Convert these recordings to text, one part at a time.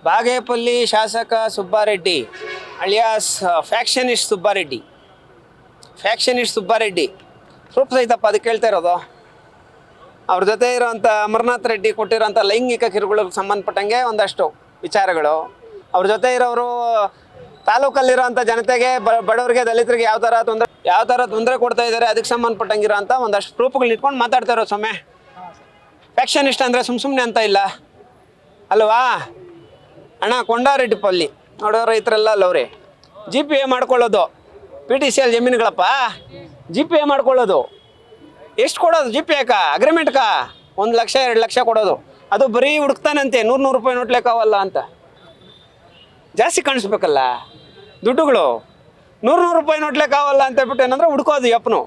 ಬಾಗೇಪಲ್ಲಿ ಶಾಸಕ Subbareddy alias ಫ್ಯಾಕ್ಷನಿಸ್ಟ್ Subbareddy proof ಸಹಿತಪ್ಪ ಅದಕ್ಕೆ ಕೇಳ್ತಾ ಇರೋದು. ಅವ್ರ ಜೊತೆ ಇರೋವಂಥ ಅಮರನಾಥ್ ರೆಡ್ಡಿ ಕೊಟ್ಟಿರೋಂಥ ಲೈಂಗಿಕ ಕಿರುಕುಳಕ್ಕೆ ಸಂಬಂಧಪಟ್ಟಂಗೆ ಒಂದಷ್ಟು ವಿಚಾರಗಳು, ಅವ್ರ ಜೊತೆ ಇರೋರು ತಾಲೂಕಲ್ಲಿರೋಂಥ ಜನತೆಗೆ ಬಡವರಿಗೆ ದಲಿತರಿಗೆ ಯಾವ ಥರ ತೊಂದರೆ ಕೊಡ್ತಾ ಇದ್ದಾರೆ ಅದಕ್ಕೆ ಸಂಬಂಧಪಟ್ಟಂಗಿರೋ ಅಂಥ ಒಂದಷ್ಟು ಪ್ರೂಫ್ಗಳನ್ನ ಇಟ್ಕೊಂಡು ಮಾತಾಡ್ತಾ ಇರೋ ಸೊಮ್ಮೆ. ಫ್ಯಾಕ್ಷನಿಸ್ಟ್ ಅಂದರೆ ಸುಮ್ಮನೆ ಅಂತ ಇಲ್ಲ ಅಲ್ವಾ ಅಣ್ಣ. ಕೊಂಡಾರೆಡ್ಡಿಪಲ್ಲಿ ನೋಡೋ ರೈತರೆಲ್ಲ ಅಲ್ಲವ್ರಿ GPA ಮಾಡ್ಕೊಳ್ಳೋದು, PTCL ಜಮೀನುಗಳಪ್ಪ GPA ಮಾಡ್ಕೊಳ್ಳೋದು. ಎಷ್ಟು ಕೊಡೋದು GPA ಅಗ್ರಿಮೆಂಟ್ಕ? 1 ಲಕ್ಷ 2 ಲಕ್ಷ ಕೊಡೋದು. ಅದು ಬರೀ ಹುಡುಕ್ತಾನಂತೆ 100 ರೂಪಾಯಿ ನೋಟ್ ಲೆಕ್ಕವಲ್ಲ ಅಂತ. ಜಾಸ್ತಿ ಕಾಣಿಸ್ಬೇಕಲ್ಲ ದುಡ್ಡುಗಳು. 100 ರೂಪಾಯಿ ನೋಟ್ ಲೆಕ್ಕವಲ್ಲ ಅಂತ ಹೇಳ್ಬಿಟ್ಟು ಏನಂದ್ರೆ ಹುಡ್ಕೋದು ಯಪ್ಪನು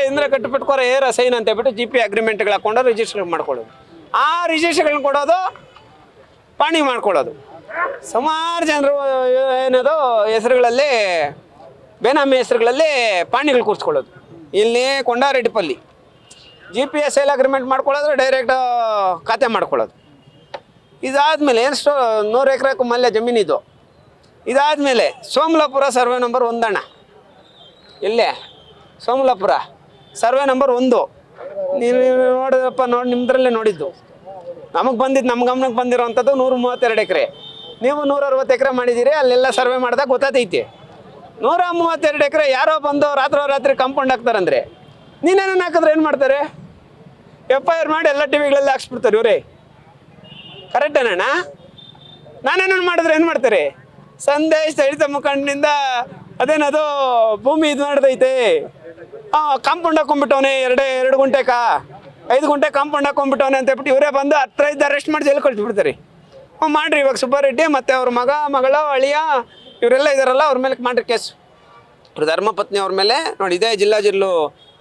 ಇಂದ್ರೆ ಕಟ್ಟುಬಿಟ್ಕೋರ ಸೈನ್ ಅಂತ ಹೇಳ್ಬಿಟ್ಟು GPA ಅಗ್ರಿಮೆಂಟ್ಗಳು ಹಾಕೊಂಡು ರಿಜಿಸ್ಟರ್ ಮಾಡ್ಕೊಳ್ಳೋದು. ಆ ರಿಜಿಸ್ಟ್ರ್ಗಳನ್ನ ಕೊಡೋದು, ಪಾಣಿ ಮಾಡ್ಕೊಳ್ಳೋದು. ಸುಮಾರು ಜನರು ಏನದು ಹೆಸರುಗಳಲ್ಲಿ ಬೇನಾಮಿ ಹೆಸರುಗಳಲ್ಲಿ ಪಾಣಿಗಳು ಕೂರಿಸ್ಕೊಳ್ಳೋದು. ಇಲ್ಲಿ ಕೊಂಡಾರೆಡ್ಡಿಪಲ್ಲಿ GPA ಸೇಲ್ ಅಗ್ರಿಮೆಂಟ್ ಮಾಡ್ಕೊಳ್ಳೋದ್ರೆ ಡೈರೆಕ್ಟ್ ಖಾತೆ ಮಾಡ್ಕೊಳ್ಳೋದು. ಇದಾದಮೇಲೆ ಏನು 100 ಎಕರೆಗೂ ಮಲ್ಯ ಜಮೀನಿದು. ಇದಾದಮೇಲೆ ಸೋಮಲಾಪುರ ಸರ್ವೆ ನಂಬರ್ 1 ಅಣ್ಣ. ಇಲ್ಲೇ ಸೋಮಲಾಪುರ ಸರ್ವೆ ನಂಬರ್ 1 ನೀವು ನೋಡಿದ್ರಪ್ಪ, ನಿಮ್ಮದ್ರಲ್ಲೇ ನೋಡಿದ್ದು. ನಮ್ಮ ಗಮನಕ್ಕೆ ಬಂದಿರೋವಂಥದ್ದು 132 ಎಕರೆ. ನೀವು 160 ಎಕರೆ ಮಾಡಿದ್ದೀರಿ. ಅಲ್ಲೆಲ್ಲ ಸರ್ವೆ ಮಾಡಿದಾಗ ಗೊತ್ತಾತೈತಿ. 132 ಎಕರೆ ಯಾರೋ ಬಂದು ರಾತ್ರಿ ಕಾಂಪೌಂಡ್ ಹಾಕ್ತಾರಂದ್ರೆ ನೀನೇನೇನು ಹಾಕಿದ್ರೆ ಏನು ಮಾಡ್ತಾರೆ? FIR ಮಾಡಿ ಎಲ್ಲ ಟಿವಿಗಳಲ್ಲಿ ಹಾಕ್ಸ್ಬಿಡ್ತಾರೆ ಇವರೇ. ಕರೆಕ್ಟೇನಣ್ಣ? ನಾನೇನೇನು ಮಾಡಿದ್ರೆ ಏನು ಮಾಡ್ತಾರೆ? ಸಂದೇಶ್ ದಲಿತ ಮುಖಂಡನಿಂದ ಅದೇನದು ಭೂಮಿ ಇದು ಮಾಡ್ದೈತೆ, ಕಾಂಪೌಂಡ್ ಹಾಕೊಂಡ್ಬಿಟ್ಟವನೇ 2 ಗುಂಟೆಕ 5 ಗುಂಟೆ ಕಾಂಪೌಂಡ್ ಹಾಕೊಂಡ್ಬಿಟ್ಟವನೇ ಅಂತ ಹೇಳ್ಬಿಟ್ಟು ಇವರೇ ಬಂದು 10 ಅರೆಸ್ಟ್ ಮಾಡಿ ಜೈಲು ಕಳಿಸ್ಬಿಡ್ತಾರೆ. ಮಾಡಿರಿ ಇವಾಗ ಸುಬ್ಬಾರೆಡ್ಡಿ ಮತ್ತು ಅವ್ರ ಮಗಳು ಅಳಿಯ ಇವರೆಲ್ಲ ಇದ್ದಾರಲ್ಲ, ಅವ್ರ ಮೇಲೆ ಮಾಡ್ರಿ ಕೇಸು. ಅವ್ರ ಧರ್ಮಪತ್ನಿ ಅವ್ರ ಮೇಲೆ ನೋಡಿ, ಇದೇ ಜಿಲ್ಲು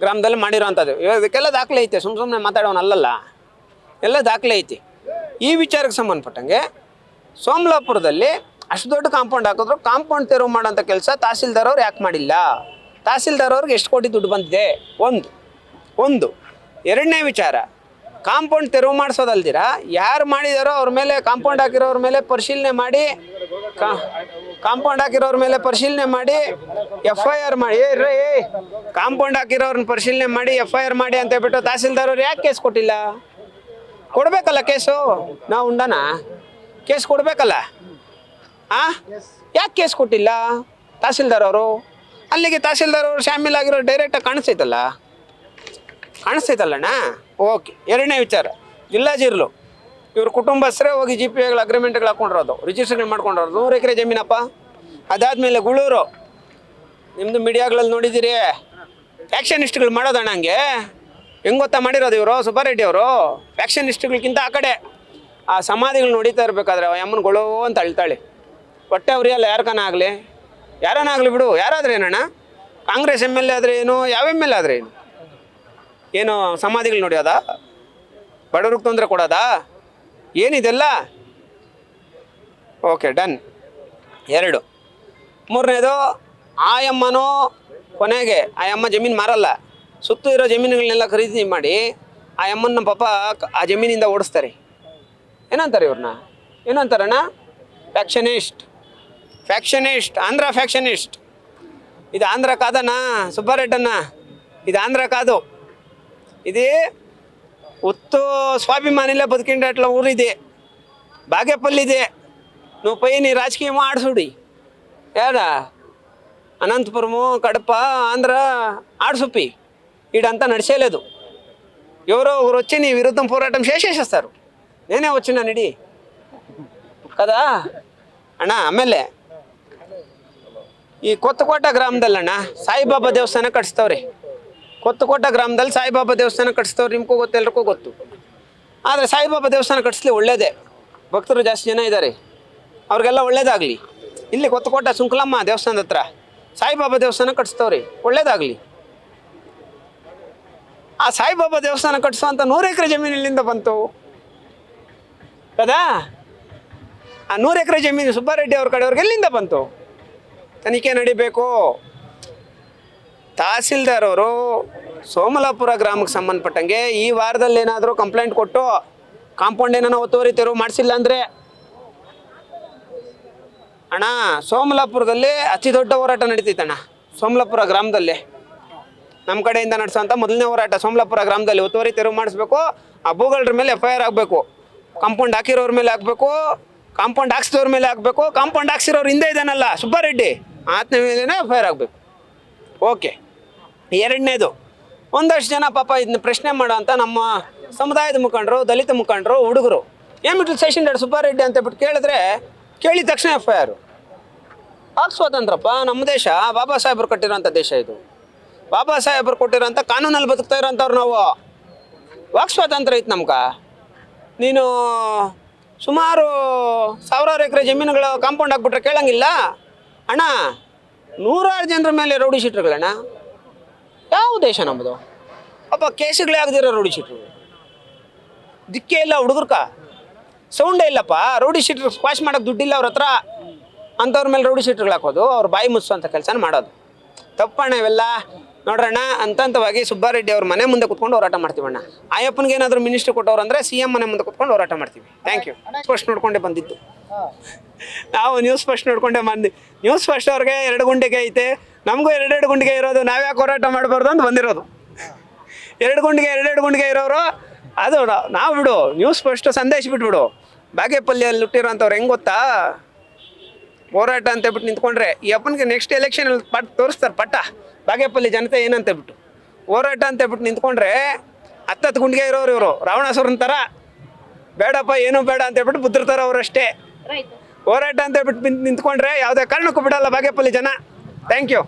ಗ್ರಾಮದಲ್ಲಿ ಮಾಡಿರೋ ಅಂಥದ್ದು. ಇದಕ್ಕೆಲ್ಲ ದಾಖಲೆ ಐತೆ, ಸುಮ್ಮನೆ ಮಾತಾಡೋನಲ್ಲ, ಎಲ್ಲ ದಾಖಲೆ ಐತಿ. ಈ ವಿಚಾರಕ್ಕೆ ಸಂಬಂಧಪಟ್ಟಂಗೆ ಸೋಮಲಾಪುರದಲ್ಲಿ ಅಷ್ಟು ದೊಡ್ಡ ಕಾಂಪೌಂಡ್ ಹಾಕಿದ್ರು ಕಾಂಪೌಂಡ್ ತೆರವು ಮಾಡೋಂಥ ಕೆಲಸ ತಹಸೀಲ್ದಾರ್ ಅವ್ರು ಯಾಕೆ ಮಾಡಿಲ್ಲ? ತಹಸೀಲ್ದಾರ್ ಅವ್ರಿಗೆ ಎಷ್ಟು ಕೋಟಿ ದುಡ್ಡು ಬಂದಿದೆ? ಒಂದು. ಎರಡನೇ ವಿಚಾರ, ಕಾಂಪೌಂಡ್ ತೆರವು ಮಾಡಿಸೋದಲ್ದಿರ ಯಾರು ಮಾಡಿದಾರೋ ಅವ್ರ ಮೇಲೆ ಕಾಂಪೌಂಡ್ ಹಾಕಿರೋರ ಮೇಲೆ ಪರಿಶೀಲನೆ ಮಾಡಿ FIR ಮಾಡಿ ಕಾಂಪೌಂಡ್ ಹಾಕಿರೋರನ್ನ ಪರಿಶೀಲನೆ ಮಾಡಿ FIR ಮಾಡಿ ಅಂತ ಹೇಳ್ಬಿಟ್ಟು ತಹಸೀಲ್ದಾರ್ ಅವ್ರು ಯಾಕೆ ಕೇಸ್ ಕೊಟ್ಟಿಲ್ಲ? ಕೊಡಬೇಕಲ್ಲ ಕೇಸು. ನಾವು ಉಂಡನ ಕೇಸ್ ಕೊಡಬೇಕಲ್ಲ. ಯಾಕೆ ಕೇಸ್ ಕೊಟ್ಟಿಲ್ಲ ತಹಸೀಲ್ದಾರ್ ಅವರು? ಅಲ್ಲಿಗೆ ತಹಸೀಲ್ದಾರ್ ಅವರು ಶಾಮೀಲಾಗಿರೋ ಡೈರೆಕ್ಟಾಗಿ ಕಾಣಿಸ್ತೈತಲ್ಲಣ್ಣ. ಓಕೆ. ಎರಡನೇ ವಿಚಾರ, ಜಿಲ್ಲು ಇವ್ರ ಕುಟುಂಬಸ್ಥರೇ ಹೋಗಿ GPAಗಳ ಅಗ್ರಿಮೆಂಟ್ಗಳು ಹಾಕೊಂಡಿರೋದು, ರಿಜಿಸ್ಟ್ರೇಷನ್ ಮಾಡ್ಕೊಂಡಿರೋದು. 100 ಎಕರೆ ಜಮೀನಪ್ಪ. ಅದಾದಮೇಲೆ ಗುಳೂರು, ನಿಮ್ಮದು ಮೀಡಿಯಾಗಳಲ್ಲಿ ನೋಡಿದ್ದೀರಿ, ಫ್ಯಾಕ್ಷನಿಸ್ಟ್ಗಳು ಮಾಡೋದಣ್ಣ. ಹಂಗೆ ಹೆಂಗೆ ಗೊತ್ತಾ ಮಾಡಿರೋದು ಇವರು ಸುಬ್ಬಾರೆಡ್ಡಿ ಅವರು? ಫ್ಯಾಕ್ಷನಿಸ್ಟ್ಗಳಿಗಿಂತ ಆ ಕಡೆ ಆ ಸಮಾಧಿಗಳು ನೋಡಿತಾ ಇರಬೇಕಾದ್ರೆ ಅಮ್ಮನಗಳು ಅಂತ ಅಳ್ತಾಳೆ. ಹೊಟ್ಟೆ ಉರಿಯಲ್ಲ ಯಾರನ್ನಾಗಲಿ ಬಿಡು. ಯಾರಾದ್ರೆ ಏನಣ್ಣ? ಕಾಂಗ್ರೆಸ್ MLA ಆದರೆ ಏನು, ಯಾವ MLA ಆದರೆ ಏನು ಸಮಾಧಿಗಳು ನೋಡ್ಯೋದಾ? ಬಡವ್ರಿಗೆ ತೊಂದರೆ ಕೊಡೋದಾ? ಏನಿದೆಲ್ಲ? Okay, done. 2. ಮೂರನೇದು, ಆಯಮ್ಮನೂ ಕೊನೆಗೆ ಆಯಮ್ಮ ಜಮೀನು ಮಾರಲ್ಲ, ಸುತ್ತು ಇರೋ ಜಮೀನುಗಳನ್ನೆಲ್ಲ ಖರೀದಿ ಮಾಡಿ ಆಯಮ್ಮನ ಪಾಪ ಆ ಜಮೀನಿಂದ ಓಡಿಸ್ತಾರೆ. ಏನಂತಾರೆ ಇವ್ರನ್ನ? ಏನಂತಾರಣ್ಣ? ಫ್ಯಾಕ್ಷನಿಸ್ಟ್. ಆಂಧ್ರ ಫ್ಯಾಕ್ಷನಿಸ್ಟ್. ಇದು ಆಂಧ್ರ ಕಾದಣ್ಣ ಸುಬ್ಬಾರೆಡ್ಡಣ್ಣ, ಇದು ಆಂಧ್ರ ಕಾದು. ಇದೇ ಸ್ವಾಭಿಮಾನಿಲೇ ಬದುಕಿಂಡಟ್ಲ ಊರಿದೆ, ಬಾಗೇಪಲ್ಲಿದೆ. ನೀವು ನೀ ರಾಜಕೀಯ ಆಡ್ಸುಡಿ ಯಾರ అనంతపురము కడప ఆంధ్ర ఆడసుప్పి ఈడంతా నడిచేలేదు. ఎవరో ఒకరు వచ్చి నీ విరుద్ధం పోరాటం చేసేస్తారు. నేనే వచ్చినా నిడి కదా ಅಣ್ಣ. ಆಮೇಲೆ ಈ ಕೊತ್ತಕೋಟ ಗ್ರಾಮದಲ್ಲಣ್ಣ ಸಾಯಿಬಾಬಾ ದೇವಸ್ಥಾನ ಕಟ್ಸ್ತವ್ರಿ. ಕೊತ್ತಕೋಟ ಗ್ರಾಮದಲ್ಲಿ ಸಾಯಿಬಾಬಾ ದೇವಸ್ಥಾನ ಕಟ್ಸ್ತವ್ರು, ನಿಮ್ಗೂ ಗೊತ್ತು, ಎಲ್ರಿಗೂ ಗೊತ್ತು. ಆದರೆ ಸಾಯಿಬಾಬಾ ದೇವಸ್ಥಾನ ಕಟ್ಸ್ಲಿ ಒಳ್ಳೇದೇ, ಭಕ್ತರು ಜಾಸ್ತಿ ಜನ ಇದ್ದಾರೆ, ಅವ್ರಿಗೆಲ್ಲ ಒಳ್ಳೇದಾಗಲಿ. ಇಲ್ಲಿ ಕೊತ್ತಕೋಟ ಸುಂಕಲಮ್ಮ ದೇವಸ್ಥಾನದ ಹತ್ರ ಸಾಯಿಬಾಬಾ ದೇವಸ್ಥಾನ ಕಟ್ಸ್ತವ್ರಿ, ಒಳ್ಳೇದಾಗಲಿ. ಆ ಸಾಯಿಬಾಬಾ ದೇವಸ್ಥಾನ ಕಟ್ಸೋಂಥ 100 ಎಕರೆ ಜಮೀನು ಇಲ್ಲಿಂದ ಬಂತು కదా? ಆ 100 ಎಕರೆ ಜಮೀನು ಸುಬ್ಬಾರೆಡ್ಡಿ ಅವ್ರ ಕಡೆಯವ್ರಿಗೆ ಎಲ್ಲಿಂದ ಬಂತು? ತನಿಖೆ ನಡಿಬೇಕು. ತಹಸೀಲ್ದಾರ್ ಅವರು ಸೋಮಲಾಪುರ ಗ್ರಾಮಕ್ಕೆ ಸಂಬಂಧಪಟ್ಟಂಗೆ ಈ ವಾರದಲ್ಲಿ ಏನಾದರೂ ಕಂಪ್ಲೇಂಟ್ ಕೊಟ್ಟು ಕಾಂಪೌಂಡ್ ಏನಾರ ಒತ್ತುವರಿ ತೆರವು ಮಾಡಿಸಿಲ್ಲ ಅಂದರೆ ಅಣ್ಣ ಸೋಮಲಾಪುರದಲ್ಲಿ ಅತಿ ದೊಡ್ಡ ಹೋರಾಟ ನಡೀತೈತಣ್ಣ. ಸೋಮಲಾಪುರ ಗ್ರಾಮದಲ್ಲಿ ನಮ್ಮ ಕಡೆಯಿಂದ ನಡೆಸೋಂಥ ಮೊದಲನೇ ಹೋರಾಟ ಸೋಮಲಾಪುರ ಗ್ರಾಮದಲ್ಲಿ. ಒತ್ತುವರಿ ತೆರವು ಮಾಡಿಸ್ಬೇಕು, ಆ ಭೂಗಳರ ಮೇಲೆ FIR ಆಗಬೇಕು, ಕಾಂಪೌಂಡ್ ಹಾಕಿರೋರ ಮೇಲೆ ಆಗಬೇಕು, ಕಾಂಪೌಂಡ್ ಹಾಕ್ಸಿದವ್ರ ಮೇಲೆ ಆಗಬೇಕು, ಕಾಂಪೌಂಡ್ ಹಾಕ್ಸಿರೋರು ಹಿಂದೆ ಇದ್ದಾನಲ್ಲ ಸುಬ್ಬಾರೆಡ್ಡಿ ಆತನ ಮೇಲೇ FIR ಆಗಬೇಕು. ಓಕೆ. ಎರಡನೇದು, ಒಂದಷ್ಟು ಜನ ಪಾಪ ಇದನ್ನ ಪ್ರಶ್ನೆ ಮಾಡೋ ಅಂತ ನಮ್ಮ ಸಮುದಾಯದ ಮುಖಂಡರು, ದಲಿತ ಮುಖಂಡರು, ಹುಡುಗರು ಏನ್ಬಿಟ್ಟು ಸೆಷನ್ ಡಾಡ್ ಸುಬ್ಬಾರೆಡ್ಡಿ ಅಂತ ಬಿಟ್ಟು ಕೇಳಿದ್ರೆ ಕೇಳಿದ ತಕ್ಷಣ FIR. ಆಗ ಸ್ವಾತಂತ್ರ್ಯಪ್ಪ ನಮ್ಮ ದೇಶ, ಬಾಬಾ ಸಾಹೇಬರು ಕಟ್ಟಿರೋಂಥ ದೇಶ ಇದು. ಬಾಬಾ ಸಾಹೇಬರು ಕೊಟ್ಟಿರೋಂಥ ಕಾನೂನಲ್ಲಿ ಬದುಕ್ತಾ ಇರೋಂಥವ್ರು ನಾವು. ವಾಕ್ ಸ್ವಾತಂತ್ರ್ಯ ಐತೆ ನಮ್ಗೆ. ನೀನು ಸುಮಾರು ಸಾವಿರಾರು ಎಕರೆ ಜಮೀನುಗಳ ಕಾಂಪೌಂಡ್ ಹಾಕ್ಬಿಟ್ರೆ ಕೇಳಂಗಿಲ್ಲ ಅಣ್ಣ. ನೂರಾರು ಜನರ ಮೇಲೆ ರೌಡಿ ಶೀಟ್ರುಗಳಣ್ಣ. ಯಾವ ದೇಶ ನಮ್ಮದು? ಪಾಪ ಕೇಸುಗಳೇ ಆಗದಿರೋ ರೌಡಿ ಶೀಟ್ರು. ದಿಕ್ಕೇ ಇಲ್ಲ ಹುಡುಗರ್ಕ, ಸೌಂಡೇ ಇಲ್ಲಪ್ಪ. ರೌಡಿ ಶೀಟ್ರು ಸ್ಕ್ವಾಶ್ ಮಾಡೋಕ್ಕೆ ದುಡ್ಡಿಲ್ಲ ಅವ್ರ ಹತ್ರ, ಅಂಥವ್ರ ಮೇಲೆ ರೌಡಿ ಶೀಟ್ರುಗಳು ಹಾಕೋದು, ಅವ್ರು ಬಾಯಿ ಮುಚ್ಚುವಂಥ ಕೆಲಸನ ಮಾಡೋದು ತಪ್ಪಣ್ಣ ಇವೆಲ್ಲ. ನೋಡ್ರಣ್ಣ, ಹಂತವಾಗಿ ಸುಬ್ಬಾರೆಡ್ಡಿ ಅವ್ರ ಮನೆ ಮುಂದೆ ಕುತ್ಕೊಂಡು ಹೋರಾಟ ಮಾಡ್ತೀವಣ್ಣ. ಆಯಪ್ಪನಿಗೆ ಏನಾದರೂ ಮಿನಿಸ್ಟ್ರಿ ಕೊಟ್ಟವ್ರು ಅಂದರೆ CM ಮನೆ ಮುಂದೆ ಕುತ್ಕೊಂಡು ಹೋರಾಟ ಮಾಡ್ತೀವಿ. Thank you. ಫಸ್ಟ್ ನೋಡ್ಕೊಂಡೇ ಬಂದಿದ್ದು ನಾವು, ನ್ಯೂಸ್ ಫಸ್ಟ್ ನೋಡ್ಕೊಂಡೇ ಬಂದು. ನ್ಯೂಸ್ ಫಸ್ಟ್ ಅವ್ರಿಗೆ 2 ಗುಂಡಿಗೆ ಐತೆ, ನಮಗೂ 2 ಗುಂಡಿಗೆ ಇರೋದು. ನಾವ್ಯಾಕೆ ಹೋರಾಟ ಮಾಡಬಾರ್ದು ಅಂತ ಬಂದಿರೋದು. 2 ಗುಂಡಿಗೆ ಇರೋರು ಅದು ನಾವು ಬಿಡು. ನ್ಯೂಸ್ ಫಸ್ಟ್ ಸಂದೇಶ ಬಿಟ್ಬಿಡು. ಬಾಗೇಪಲ್ಲಿಯಲ್ಲಿ ಹುಟ್ಟಿರೋಂಥವ್ರು ಹೆಂಗೆ ಗೊತ್ತಾ, ಹೋರಾಟ ಅಂತ ಬಿಟ್ಟು ನಿಂತ್ಕೊಂಡ್ರೆ ಈ ಅಪ್ಪನಿಗೆ ನೆಕ್ಸ್ಟ್ ಎಲೆಕ್ಷನಲ್ಲಿ ತೋರಿಸ್ತಾರೆ ಪಟ್ಟ. ಬಾಗೇಪಲ್ಲಿ ಜನತೆ ಏನಂತ ಬಿಟ್ಟು ಹೋರಾಟ ಅಂತ ಬಿಟ್ಟು ನಿಂತ್ಕೊಂಡ್ರೆ 10 ಗುಂಡಿಗೆ ಇರೋರು ಇವರು ರಾವಣಾಸುರನ ಥರ. ಬೇಡಪ್ಪ ಏನೂ ಬೇಡ ಅಂತ ಹೇಳ್ಬಿಟ್ಟು ಬುದ್ಧಿರ್ತಾರೆ ಅವರಷ್ಟೇ. ಹೋರಾಟ ಅಂತ ಬಿಟ್ಟು ನಿಂತ್ಕೊಂಡ್ರೆ ಯಾವುದೇ ಕಾರಣಕ್ಕೂ ಬಿಡಲ್ಲ ಬಾಗೇಪಲ್ಲಿ ಜನ. Thank you.